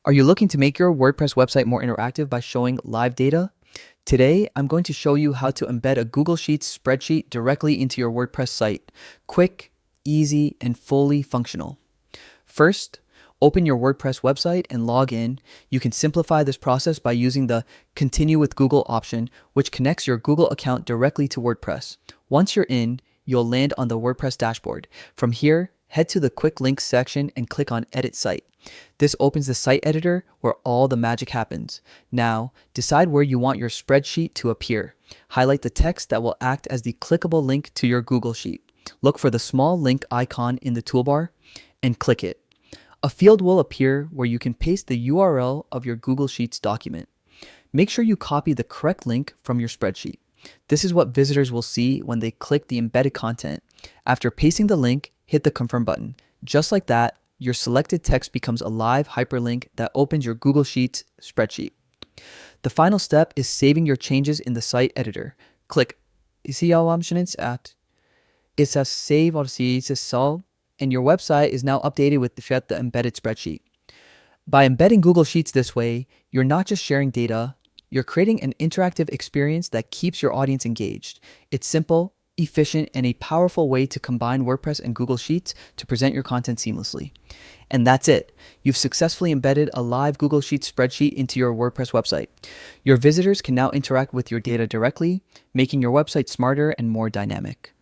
Are you looking to make your WordPress website more interactive by showing live data? Today, I'm going to show you how to embed a Google Sheets spreadsheet directly into your WordPress site. Quick, easy, and fully functional. First, open your WordPress website and log in. You can simplify this process by using the Continue with Google option, which connects your Google account directly to WordPress. Once you're in, you'll land on the WordPress dashboard. From here, head to the Quick Links section and click on Edit Site. This opens the site editor where all the magic happens. Now, decide where you want your spreadsheet to appear. Highlight the text that will act as the clickable link to your Google Sheet. Look for the small link icon in the toolbar and click it. A field will appear where you can paste the URL of your Google Sheets document. Make sure you copy the correct link from your spreadsheet. This is what visitors will see when they click the embedded content. After pasting the link, hit the confirm button. Just like that, your selected text becomes a live hyperlink that opens your Google Sheets spreadsheet. The final step is saving your changes in the site editor. Click ici options at it says save or see solve, and your website is now updated with the embedded spreadsheet. By embedding Google Sheets this way, you're not just sharing data, you're creating an interactive experience that keeps your audience engaged. It's simple, efficient, and a powerful way to combine WordPress and Google Sheets to present your content seamlessly. And that's it. You've successfully embedded a live Google Sheets spreadsheet into your WordPress website. Your visitors can now interact with your data directly, making your website smarter and more dynamic.